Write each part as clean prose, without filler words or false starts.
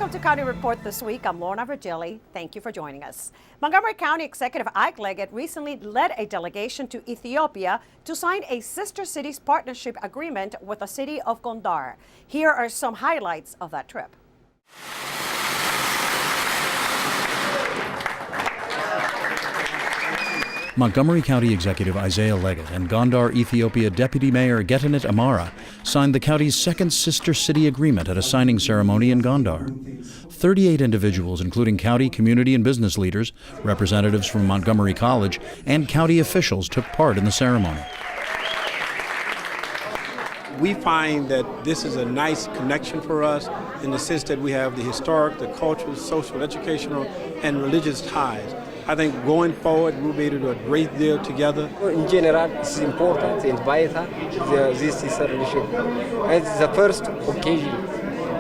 Welcome to County Report This Week. I'm Lorna Virgili. Thank you for joining us. Montgomery County Executive Ike Leggett recently led a delegation to Ethiopia to sign a Sister Cities Partnership Agreement with the city of Gondar. Here are some highlights of that trip. Montgomery County Executive Isaiah Leggett and Gondar, Ethiopia Deputy Mayor Getanet Amara signed the county's second Sister City Agreement at a signing ceremony in Gondar. 38 individuals, including county, community, and business leaders, representatives from Montgomery College, and county officials took part in the ceremony. We find that this is a nice connection for us in the sense that we have the historic, the cultural, social, educational, and religious ties. I think going forward, we'll be able to do a great deal together. In general, it's important to invite her. This is a relationship. It's the first occasion,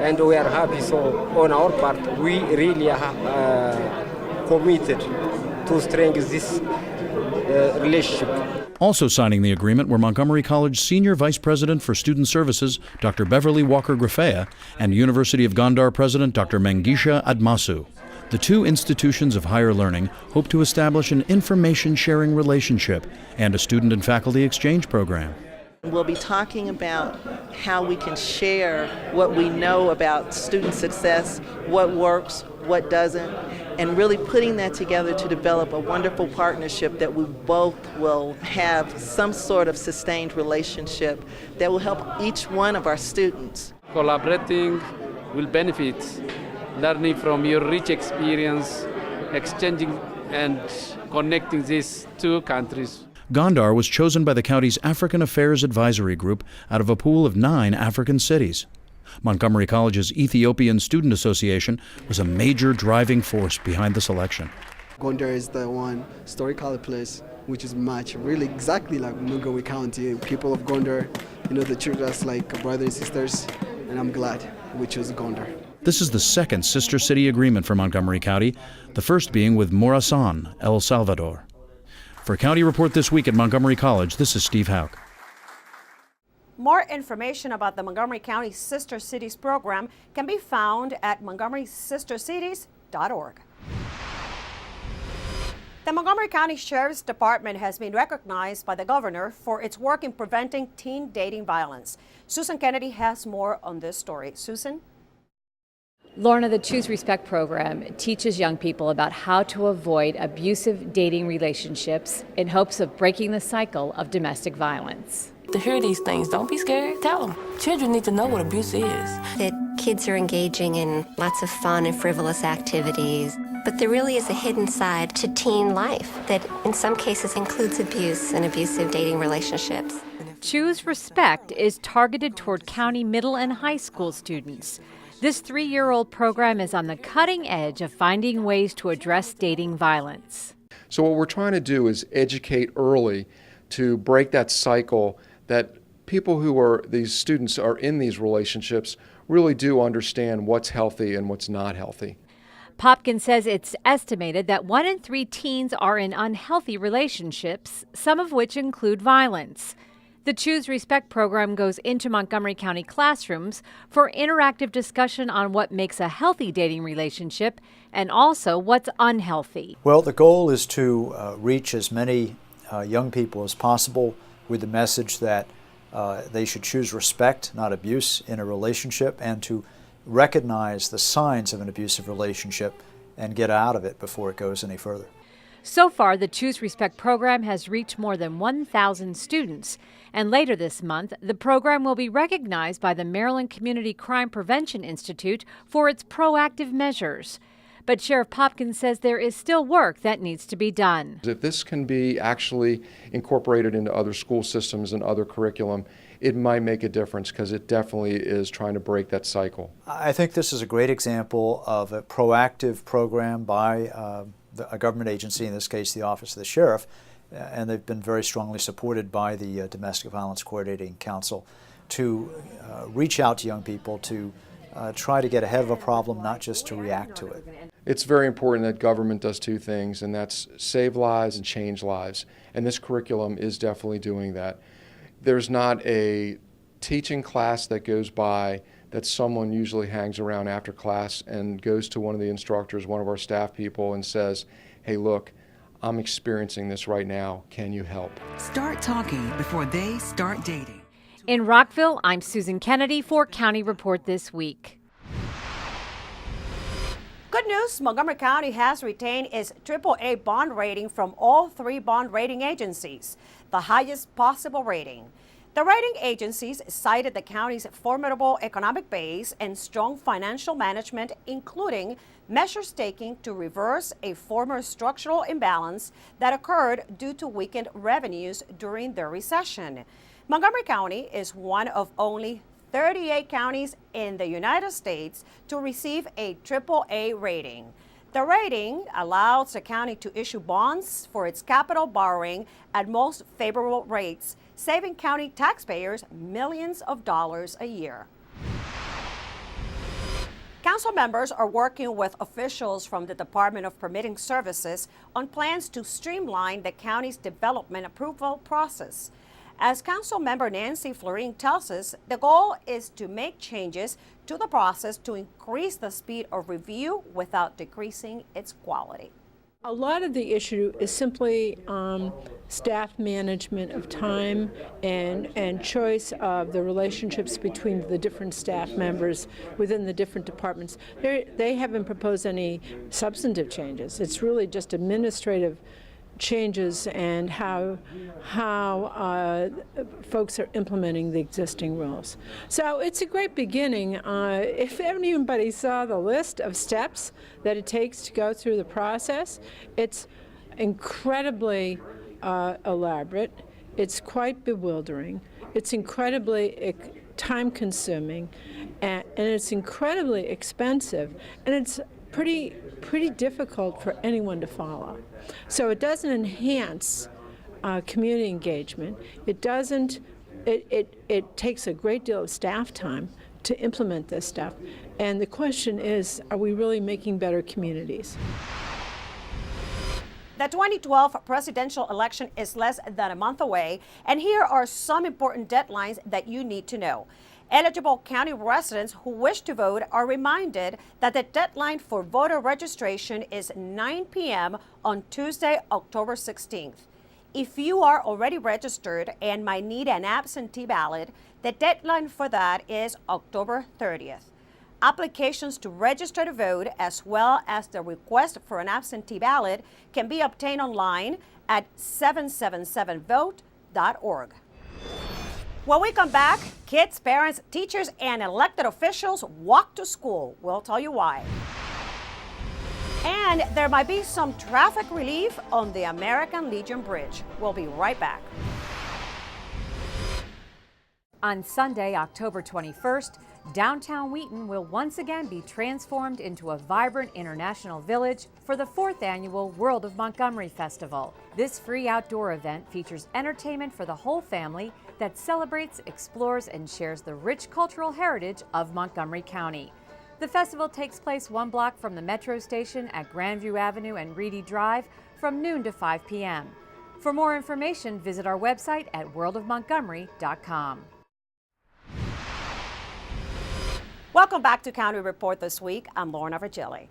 and we are happy. So on our part, we really are committed to strengthen this relationship. Also signing the agreement were Montgomery College Senior Vice President for Student Services, Dr. Beverly Walker-Grafea, and University of Gondar President Dr. Mengisha Admasu. The two institutions of higher learning hope to establish an information-sharing relationship and a student and faculty exchange program. We'll be talking about how we can share what we know about student success, what works, what doesn't, and really putting that together to develop a wonderful partnership that we both will have some sort of sustained relationship that will help each one of our students. Collaborating will benefit. Learning from your rich experience, exchanging and connecting these two countries. Gondar was chosen by the county's African Affairs Advisory Group out of a pool of 9 African cities. Montgomery College's Ethiopian Student Association was a major driving force behind the selection. Gondar is the one historical place which is much really exactly like Montgomery County. People of Gondar, they treat us like brothers and sisters, and I'm glad we chose Gondar. This is the second Sister City Agreement for Montgomery County, the first being with Morazan, El Salvador. For County Report This Week at Montgomery College, this is Steve Hauk. More information about the Montgomery County Sister Cities program can be found at montgomerysistercities.org. The Montgomery County Sheriff's Department has been recognized by the governor for its work in preventing teen dating violence. Susan Kennedy has more on this story. Susan? Lorna, the Choose Respect program teaches young people about how to avoid abusive dating relationships in hopes of breaking the cycle of domestic violence. To hear these things, don't be scared. Tell them. Children need to know what abuse is. That kids are engaging in lots of fun and frivolous activities, but there really is a hidden side to teen life that in some cases includes abuse and abusive dating relationships. Choose Respect is targeted toward county middle and high school students. This 3-year-old program is on the cutting edge of finding ways to address dating violence. So what we're trying to do is educate early to break that cycle that people these students are in these relationships really do understand what's healthy and what's not healthy. Popkin says it's estimated that 1 in 3 teens are in unhealthy relationships, some of which include violence. The Choose Respect program goes into Montgomery County classrooms for interactive discussion on what makes a healthy dating relationship and also what's unhealthy. Well, the goal is to reach as many young people as possible with the message that they should choose respect, not abuse, in a relationship, and to recognize the signs of an abusive relationship and get out of it before it goes any further. So far, the Choose Respect program has reached more than 1,000 students. And later this month, the program will be recognized by the Maryland Community Crime Prevention Institute for its proactive measures. But Sheriff Popkin says there is still work that needs to be done. If this can be actually incorporated into other school systems and other curriculum, it might make a difference because it definitely is trying to break that cycle. I think this is a great example of a proactive program by a government agency, in this case the Office of the Sheriff, and they've been very strongly supported by the Domestic Violence Coordinating Council to reach out to young people to try to get ahead of a problem, not just to react to it. It's very important that government does 2 things, and that's save lives and change lives. And this curriculum is definitely doing that. There's not a teaching class that goes by that someone usually hangs around after class and goes to one of the instructors, one of our staff people, and says, hey, look, I'm experiencing this right now. Can you help? Start talking before they start dating. In Rockville, I'm Susan Kennedy for County Report This Week. Good news, Montgomery County has retained its AAA bond rating from all three bond rating agencies, the highest possible rating. The rating agencies cited the county's formidable economic base and strong financial management, including measures taken to reverse a former structural imbalance that occurred due to weakened revenues during the recession. Montgomery County is one of only 38 counties in the United States to receive a AAA rating. The rating allows the county to issue bonds for its capital borrowing at most favorable rates, saving county taxpayers millions of dollars a year. Council members are working with officials from the Department of Permitting Services on plans to streamline the county's development approval process. As Council Member Nancy Florine tells us, the goal is to make changes to the process to increase the speed of review without decreasing its quality. A lot of the issue is simply staff management of time and choice of the relationships between the different staff members within the different departments. They haven't proposed any substantive changes. It's really just administrative changes and how folks are implementing the existing rules. So it's a great beginning. If anybody saw the list of steps that it takes to go through the process, it's incredibly elaborate. It's quite bewildering. It's incredibly time-consuming, and it's incredibly expensive, and it's pretty difficult for anyone to follow. So it doesn't enhance community engagement. It doesn't. It takes a great deal of staff time to implement this stuff. And the question is, are we really making better communities? The 2012 presidential election is less than a month away, and here are some important deadlines that you need to know. Eligible county residents who wish to vote are reminded that the deadline for voter registration is 9 p.m. on Tuesday, October 16th. If you are already registered and might need an absentee ballot, the deadline for that is October 30th. Applications to register to vote, as well as the request for an absentee ballot, can be obtained online at 777vote.org. When we come back, kids, parents, teachers, and elected officials walk to school. We'll tell you why. And there might be some traffic relief on the American Legion Bridge. We'll be right back. On Sunday, October 21st, downtown Wheaton will once again be transformed into a vibrant international village for the 4th annual World of Montgomery Festival. This free outdoor event features entertainment for the whole family that celebrates, explores, and shares the rich cultural heritage of Montgomery County. The festival takes place 1 block from the metro station at Grandview Avenue and Reedy Drive from noon to 5 p.m. For more information, visit our website at worldofmontgomery.com. Welcome back to County Report This Week. I'm Lorna Virgili.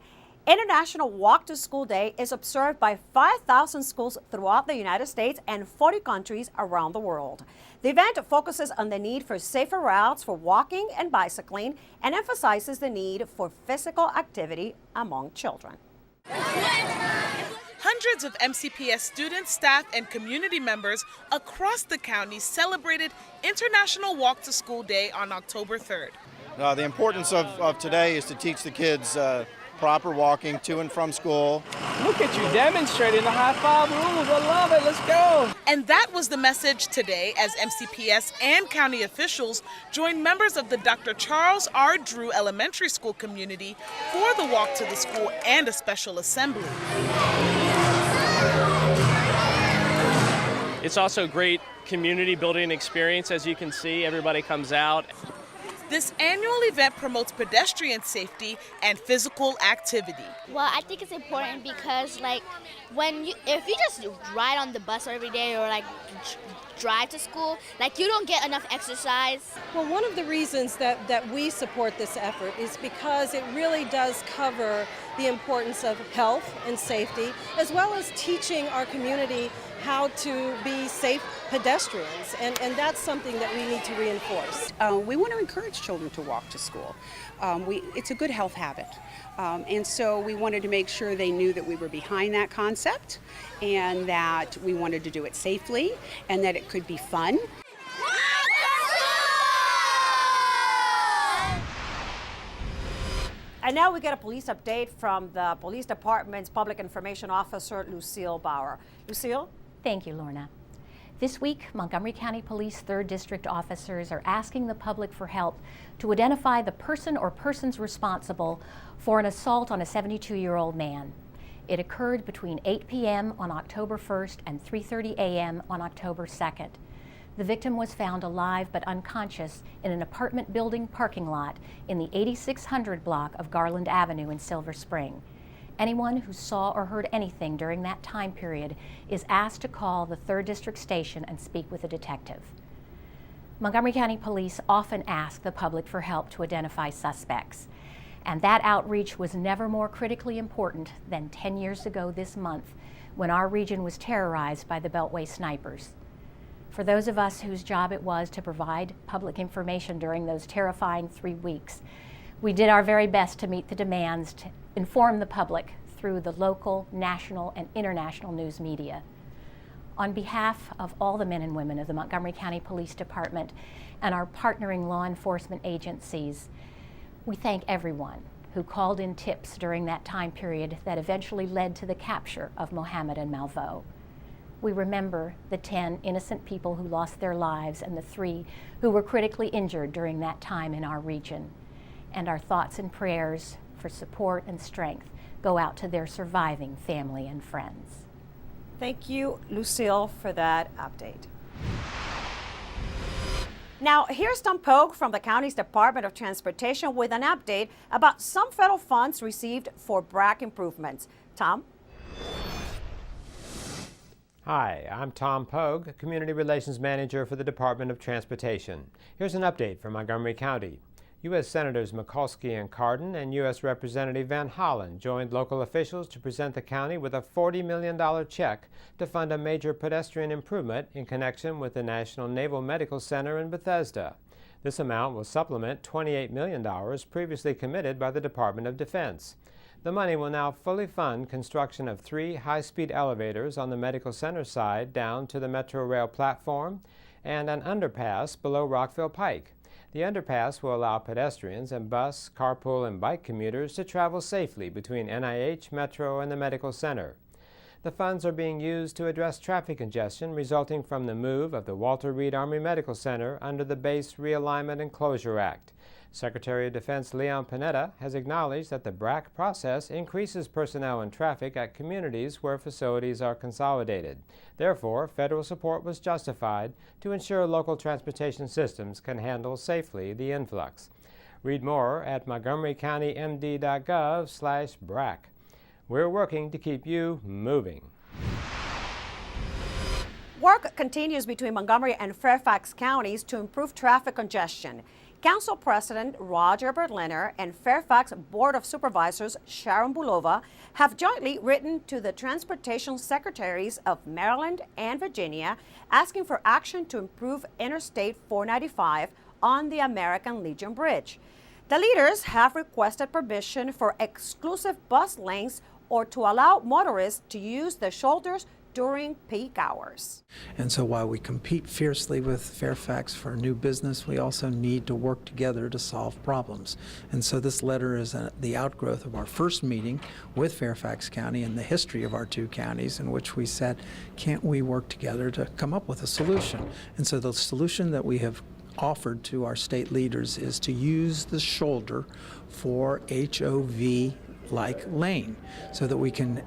International Walk to School Day is observed by 5,000 schools throughout the United States and 40 countries around the world. The event focuses on the need for safer routes for walking and bicycling and emphasizes the need for physical activity among children. Hundreds of MCPS students, staff, and community members across the county celebrated International Walk to School Day on October 3rd. The importance of today is to teach the kids proper walking to and from school. Look at you demonstrating the high five rules. I love it. Let's go. And that was the message today as MCPS and county officials joined members of the Dr. Charles R. Drew Elementary School community for the walk to the school and a special assembly. It's also a great community building experience. As you can see, everybody comes out. This annual event promotes pedestrian safety and physical activity. Well, I think it's important because, like, if you just ride on the bus every day or like drive to school, like, you don't get enough exercise. Well, one of the reasons that we support this effort is because it really does cover the importance of health and safety, as well as teaching our community how to be safe pedestrians, and that's something that we need to reinforce. We want to encourage children to walk to school. It's a good health habit, and so we wanted to make sure they knew that we were behind that concept and that we wanted to do it safely and that it could be fun. And now we get a police update from the police department's public information officer, Lucille Bauer. Lucille? Thank you, Lorna. This week, Montgomery County Police 3rd District officers are asking the public for help to identify the person or persons responsible for an assault on a 72-year-old man. It occurred between 8 p.m. on October 1st and 3:30 a.m. on October 2nd. The victim was found alive but unconscious in an apartment building parking lot in the 8600 block of Garland Avenue in Silver Spring. Anyone who saw or heard anything during that time period is asked to call the 3rd District station and speak with a detective. Montgomery County Police often ask the public for help to identify suspects, and that outreach was never more critically important than 10 years ago this month when our region was terrorized by the Beltway snipers. For those of us whose job it was to provide public information during those terrifying 3 weeks, we did our very best to meet the demands to inform the public through the local, national, and international news media. On behalf of all the men and women of the Montgomery County Police Department and our partnering law enforcement agencies, we thank everyone who called in tips during that time period that eventually led to the capture of Mohammed and Malveaux. We remember the 10 innocent people who lost their lives and the 3 who were critically injured during that time in our region. And our thoughts and prayers for support and strength go out to their surviving family and friends. Thank you, Lucille, for that update. Now, here's Tom Pogue from the county's Department of Transportation with an update about some federal funds received for BRAC improvements. Tom? Hi, I'm Tom Pogue, Community Relations Manager for the Department of Transportation. Here's an update from Montgomery County. U.S. Senators Mikulski and Cardin and U.S. Representative Van Hollen joined local officials to present the county with a $40 million check to fund a major pedestrian improvement in connection with the National Naval Medical Center in Bethesda. This amount will supplement $28 million previously committed by the Department of Defense. The money will now fully fund construction of 3 high-speed elevators on the medical center side down to the Metro Rail platform and an underpass below Rockville Pike. The underpass will allow pedestrians and bus, carpool, and bike commuters to travel safely between NIH, Metro, and the medical center. The funds are being used to address traffic congestion resulting from the move of the Walter Reed Army Medical Center under the Base Realignment and Closure Act. Secretary of Defense Leon Panetta has acknowledged that the BRAC process increases personnel and traffic at communities where facilities are consolidated. Therefore, federal support was justified to ensure local transportation systems can handle safely the influx. Read more at montgomerycountymd.gov/BRAC. We're working to keep you moving. Work continues between Montgomery and Fairfax counties to improve traffic congestion. Council President Roger Berliner and Fairfax Board of Supervisors Sharon Bulova have jointly written to the Transportation Secretaries of Maryland and Virginia asking for action to improve Interstate 495 on the American Legion Bridge. The leaders have requested permission for exclusive bus lanes or to allow motorists to use the shoulders during peak hours. And so while we compete fiercely with Fairfax for new business, we also need to work together to solve problems. And so this letter is the outgrowth of our first meeting with Fairfax County and the history of our 2 counties, in which we said, can't we work together to come up with a solution? And so the solution that we have offered to our state leaders is to use the shoulder for HOV-like lane so that we can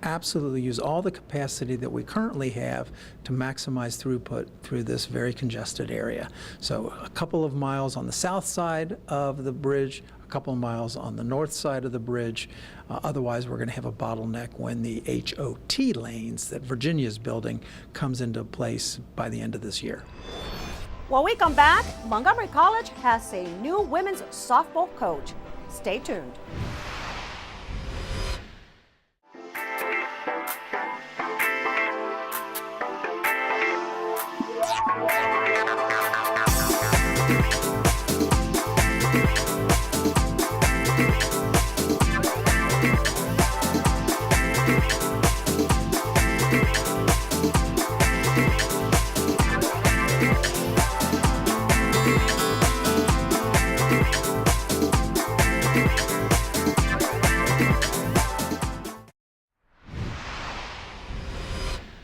absolutely use all the capacity that we currently have to maximize throughput through this very congested area. So a couple of miles on the south side of the bridge, a couple of miles on the north side of the bridge. Otherwise, we're going to have a bottleneck when the HOT lanes that Virginia's building comes into place by the end of this year. When we come back, Montgomery College has a new women's softball coach. Stay tuned.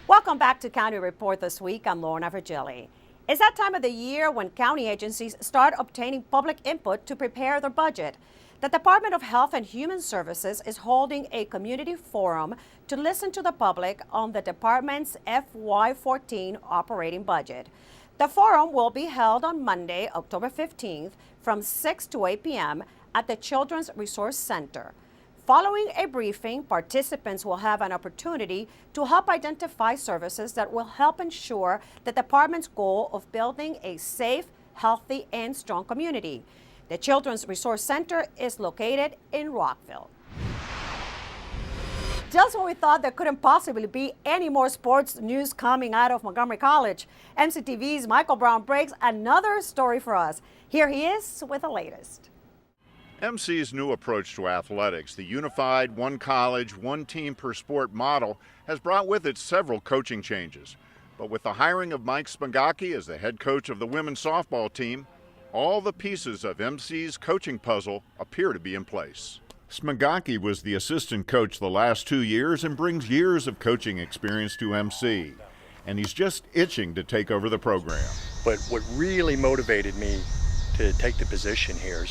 Welcome back to County Report this week. I'm Lorna Virgili. It's that time of the year when county agencies start obtaining public input to prepare their budget. The Department of Health and Human Services is holding a community forum to listen to the public on the department's FY14 operating budget. The forum will be held on Monday, October 15th from 6 to 8 p.m. at the Children's Resource Center. Following a briefing, participants will have an opportunity to help identify services that will help ensure the department's goal of building a safe, healthy, and strong community. The Children's Resource Center is located in Rockville. Just when we thought there couldn't possibly be any more sports news coming out of Montgomery College, MCTV's Michael Brown breaks another story for us. Here he is with the latest. MC's new approach to athletics, the unified one college, one team per sport model, has brought with it several coaching changes. But with the hiring of Mike Smagaki as the head coach of the women's softball team, all the pieces of MC's coaching puzzle appear to be in place. Smagaki was the assistant coach the last 2 years and brings years of coaching experience to MC. And he's just itching to take over the program. But what really motivated me to take the position here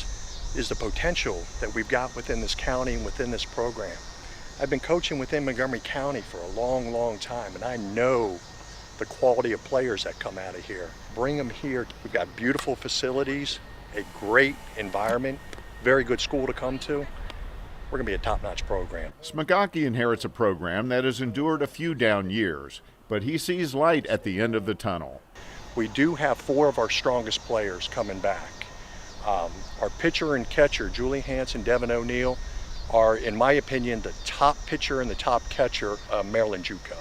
is the potential that we've got within this county and within this program. I've been coaching within Montgomery County for a long, long time, and I know the quality of players that come out of here. Bring them here. We've got beautiful facilities, a great environment, very good school to come to. We're going to be a top-notch program. Smagaki inherits a program that has endured a few down years, but he sees light at the end of the tunnel. We do have 4 of our strongest players coming back. Our pitcher and catcher, Julie Hanson, Devin O'Neill, are, in my opinion, the top pitcher and the top catcher, Marilyn Juco.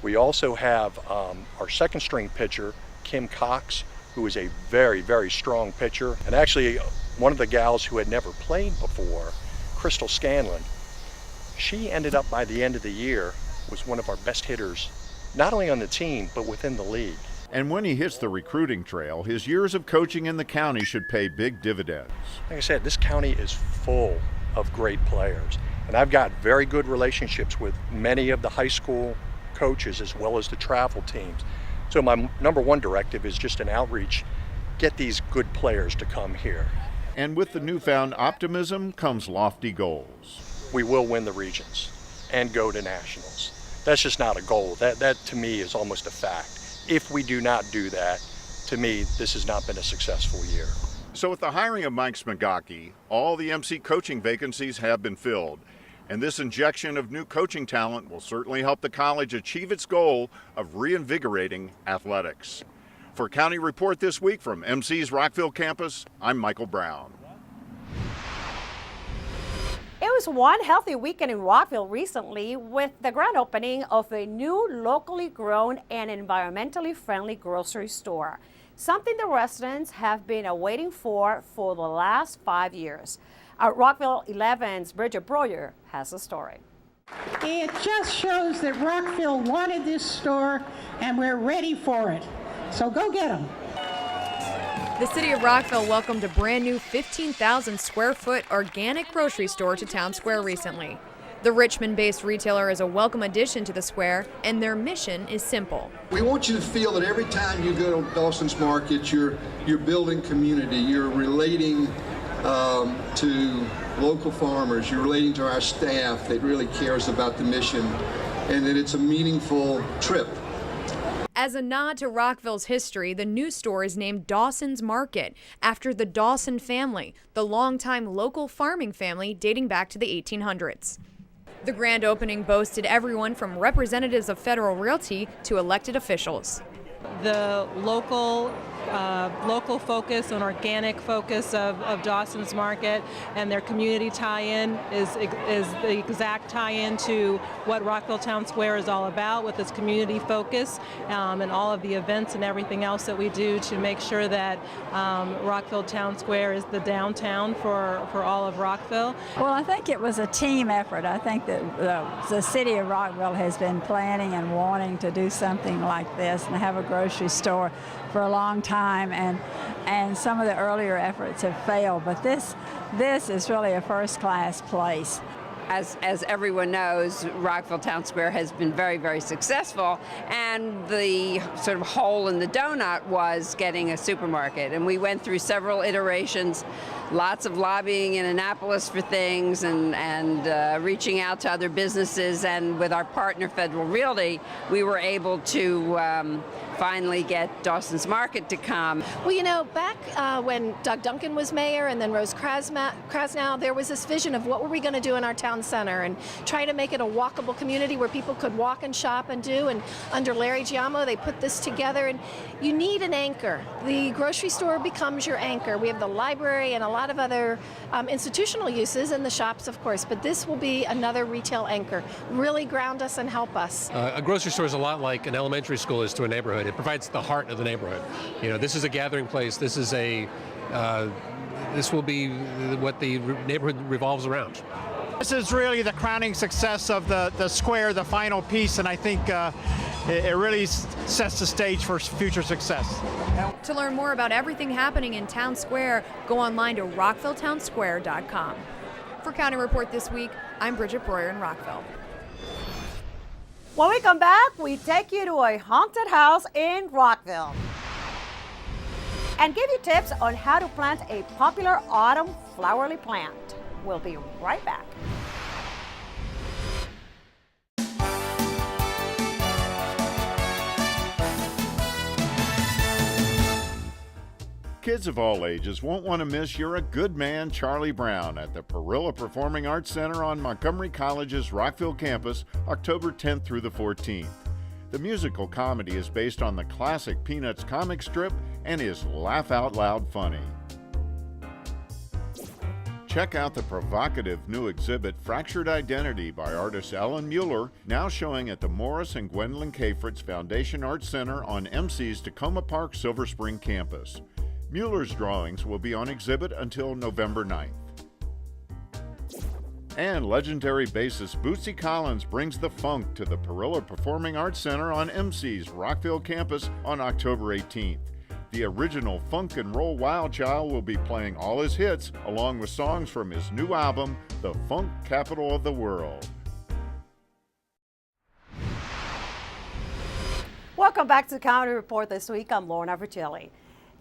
We also have our second string pitcher, Kim Cox, who is a very, very strong pitcher. And actually, one of the gals who had never played before, Crystal Scanlon, she ended up by the end of the year was one of our best hitters, not only on the team, but within the league. And when he hits the recruiting trail, his years of coaching in the county should pay big dividends. Like I said, this county is full of great players. And I've got very good relationships with many of the high school coaches as well as the travel teams. So my number one directive is just an outreach, get these good players to come here. And with the newfound optimism comes lofty goals. We will win the regions and go to nationals. That's just not a goal. That to me is almost a fact. If we do not do that, to me, this has not been a successful year. So with the hiring of Mike Smagaki, all the MC coaching vacancies have been filled. And this injection of new coaching talent will certainly help the college achieve its goal of reinvigorating athletics. For County Report this week from MC's Rockville campus, I'm Michael Brown. It was one healthy weekend in Rockville recently with the grand opening of a new locally grown and environmentally friendly grocery store, something the residents have been waiting for the last 5 years. Our Rockville 11's Bridget Breuer has a story. It just shows that Rockville wanted this store and we're ready for it. So go get them. The city of Rockville welcomed a brand new 15,000 square foot organic grocery store to Town Square recently. The Richmond-based retailer is a welcome addition to the square, and their mission is simple. We want you to feel that every time you go to Dawson's Market, you're building community, you're relating to local farmers, you're relating to our staff that really cares about the mission and that it's a meaningful trip. As a nod to Rockville's history, the new store is named Dawson's Market, after the Dawson family, the longtime local farming family dating back to the 1800s. The grand opening boasted everyone from representatives of Federal Realty to elected officials. The local focus and organic focus of Dawson's Market and their community tie-in is the exact tie-in to what Rockville Town Square is all about, with its community focus and all of the events and everything else that we do to make sure that Rockville Town Square is the downtown for all of Rockville. Well, I think it was a team effort. I think that the city of Rockville has been planning and wanting to do something like this and have a grocery store for a long time, and some of the earlier efforts have failed, but this is really a first-class place. As everyone knows, Rockville Town Square has been very, very successful, and the sort of hole in the donut was getting a supermarket. And we went through several iterations, lots of lobbying in Annapolis for things, and reaching out to other businesses. And with our partner, Federal Realty, we were able to finally get Dawson's Market to come. Well, you know, back when Doug Duncan was mayor and then Rose Krasnow, there was this vision of what were we going to do in our town center and try to make it a walkable community where people could walk and shop and do. And under Larry Giamo, they put this together, and you need an anchor. The grocery store becomes your anchor. We have the library and a lot of other institutional uses, and the shops, of course, but this will be another retail anchor. Really ground us and help us. A grocery store is a lot like an elementary school is to a neighborhood. It provides the heart of the neighborhood. You know, this is a gathering place. This is this will be what the neighborhood revolves around. This is really the crowning success of the square, the final piece, and I think it really sets the stage for future success. To learn more about everything happening in Town Square, go online to rockvilltownsquare.com. For County Report this week, I'm Bridget Breuer in Rockville. When we come back, we take you to a haunted house in Rockville and give you tips on how to plant a popular autumn flowerly plant. We'll be right back. Kids of all ages won't want to miss You're a Good Man, Charlie Brown at the Perilla Performing Arts Center on Montgomery College's Rockville campus, October 10th through the 14th. The musical comedy is based on the classic Peanuts comic strip and is laugh out loud funny. Check out the provocative new exhibit Fractured Identity by artist Ellen Mueller, now showing at the Morris and Gwendolyn K. Fritz Foundation Arts Center on MC's Tacoma Park Silver Spring campus. Mueller's drawings will be on exhibit until November 9th. And legendary bassist Bootsy Collins brings the funk to the Perilla Performing Arts Center on MC's Rockville campus on October 18th. The original Funk and Roll Wild Child will be playing all his hits along with songs from his new album, The Funk Capital of the World. Welcome back to the County Report this week. I'm Lorna Virgili.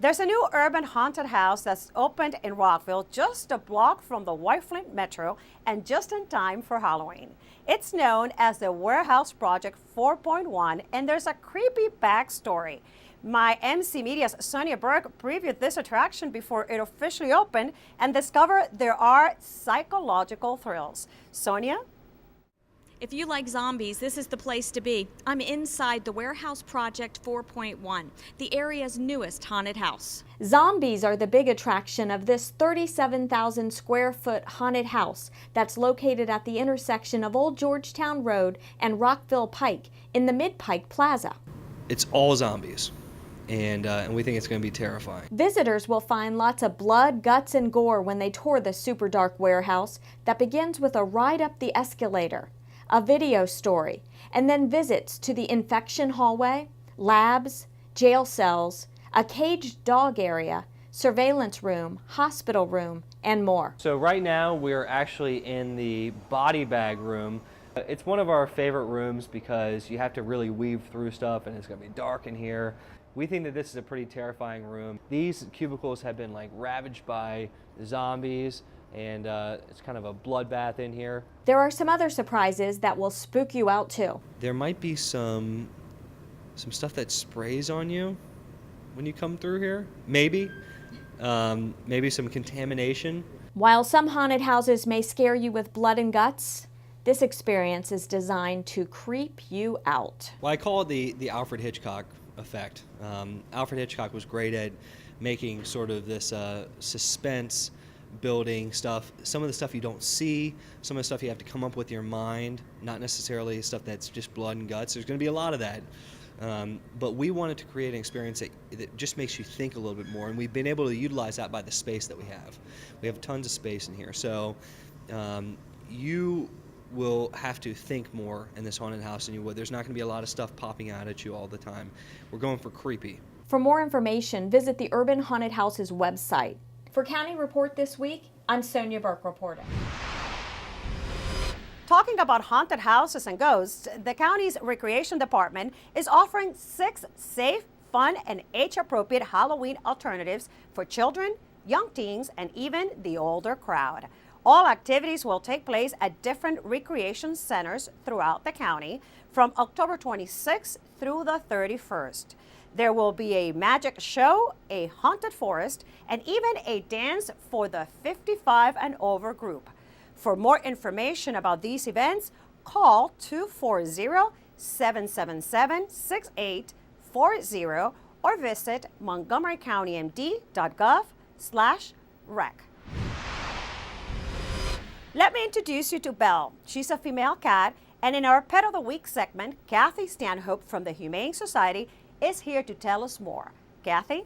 There's a new urban haunted house that's opened in Rockville, just a block from the White Flint Metro and just in time for Halloween. It's known as the Warehouse Project 4.1, and there's a creepy backstory. My MC Media's Sonia Burke previewed this attraction before it officially opened and discovered there are psychological thrills. Sonia? If you like zombies, this is the place to be. I'm inside the Warehouse Project 4.1, the area's newest haunted house. Zombies are the big attraction of this 37,000 square foot haunted house that's located at the intersection of Old Georgetown Road and Rockville Pike in the Mid-Pike Plaza. It's all zombies. And we think it's going to be terrifying. Visitors will find lots of blood, guts, and gore when they tour the super dark warehouse that begins with a ride up the escalator, a video story, and then visits to the infection hallway, labs, jail cells, a caged dog area, surveillance room, hospital room, and more. So right now we're actually in the body bag room. It's one of our favorite rooms because you have to really weave through stuff and it's going to be dark in here. We think that this is a pretty terrifying room. These cubicles have been ravaged by zombies. and it's kind of a bloodbath in here. There are some other surprises that will spook you out too. There might be some stuff that sprays on you when you come through here. Maybe some contamination. While some haunted houses may scare you with blood and guts, this experience is designed to creep you out. Well, I call it the Alfred Hitchcock effect. Alfred Hitchcock was great at making sort of this suspense building stuff. Some of the stuff you don't see, some of the stuff you have to come up with your mind, not necessarily stuff that's just blood and guts. There's going to be a lot of that. But we wanted to create an experience that just makes you think a little bit more, and we've been able to utilize that by the space that we have. We have tons of space in here, so you will have to think more in this haunted house than you would. There's not going to be a lot of stuff popping out at you all the time. We're going for creepy. For more information, visit the Urban Haunted Houses website. For County Report this week, I'm Sonia Burke reporting. Talking about haunted houses and ghosts, the county's recreation department is offering 6 safe, fun, and age-appropriate Halloween alternatives for children, young teens, and even the older crowd. All activities will take place at different recreation centers throughout the county from October 26th through the 31st. There will be a magic show, a haunted forest, and even a dance for the 55 and over group. For more information about these events, call 240-777-6840 or visit montgomerycountymd.gov/rec. Let me introduce you to Belle. She's a female cat, and in our Pet of the Week segment, Kathy Stanhope from the Humane Society is here to tell us more. Kathy?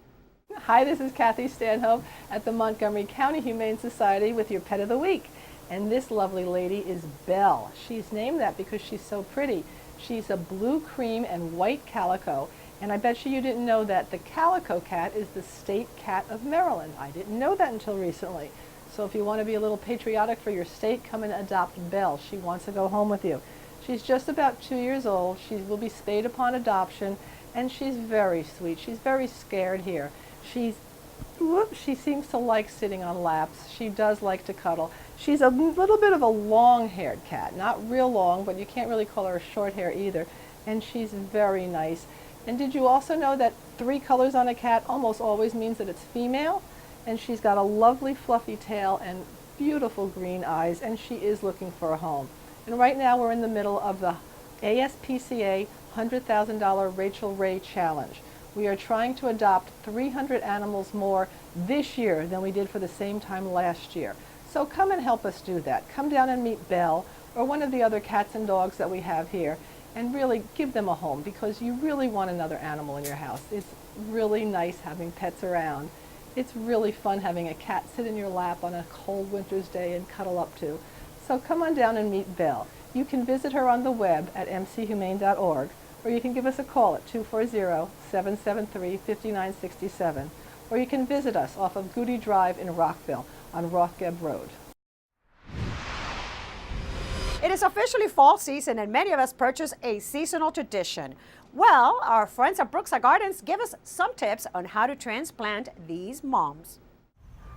Hi, this is Kathy Stanhope at the Montgomery County Humane Society with your Pet of the Week. And this lovely lady is Belle. She's named that because she's so pretty. She's a blue cream and white calico. And I bet you didn't know that the calico cat is the state cat of Maryland. I didn't know that until recently. So if you want to be a little patriotic for your state, come and adopt Belle. She wants to go home with you. She's just about 2 years old. She will be spayed upon adoption, and she's very sweet. She's very scared here. She seems to like sitting on laps. She does like to cuddle. She's a little bit of a long-haired cat. Not real long, but you can't really call her short hair either. And she's very nice. And did you also know that 3 colors on a cat almost always means that it's female? And she's got a lovely fluffy tail and beautiful green eyes, and she is looking for a home. And right now we're in the middle of the ASPCA $100,000 Rachel Ray Challenge. We are trying to adopt 300 animals more this year than we did for the same time last year. So come and help us do that. Come down and meet Belle or one of the other cats and dogs that we have here and really give them a home, because you really want another animal in your house. It's really nice having pets around. It's really fun having a cat sit in your lap on a cold winter's day and cuddle up to. So come on down and meet Belle. You can visit her on the web at mchumane.org, or you can give us a call at 240-773-5967, or you can visit us off of Goody Drive in Rockville on Rothgeb Road. It is officially fall season, and many of us purchase a seasonal tradition. Well, our friends at Brookside Gardens give us some tips on how to transplant these mums.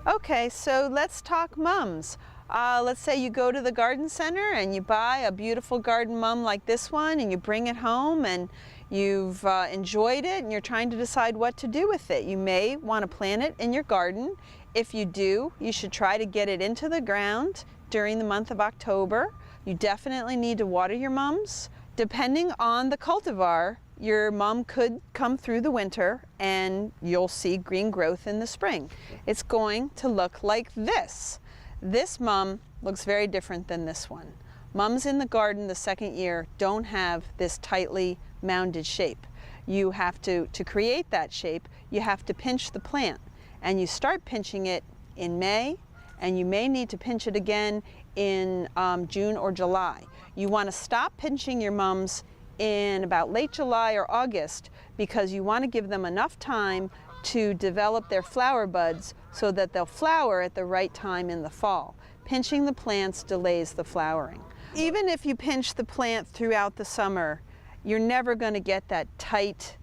Okay, so let's talk mums. Let's say you go to the garden center and you buy a beautiful garden mum like this one, and you bring it home and you've enjoyed it and you're trying to decide what to do with it. You may want to plant it in your garden. If you do, you should try to get it into the ground during the month of October. You definitely need to water your mums. Depending on the cultivar, your mum could come through the winter and you'll see green growth in the spring. It's going to look like this. This mum looks very different than this one. Mums in the garden the second year don't have this tightly mounded shape. You have to create that shape, you have to pinch the plant. And you start pinching it in May, and you may need to pinch it again in June or July. You want to stop pinching your mums in about late July or August, because you want to give them enough time to develop their flower buds so that they'll flower at the right time in the fall. Pinching the plants delays the flowering. Even if you pinch the plant throughout the summer, you're never going to get that tight,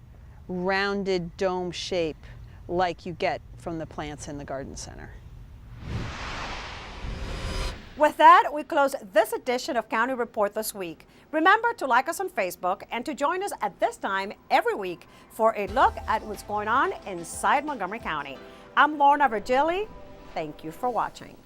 rounded dome shape like you get from the plants in the garden center. With that, we close this edition of County Report this week. Remember to like us on Facebook and to join us at this time every week for a look at what's going on inside Montgomery County. I'm Lorna Virgili. Thank you for watching.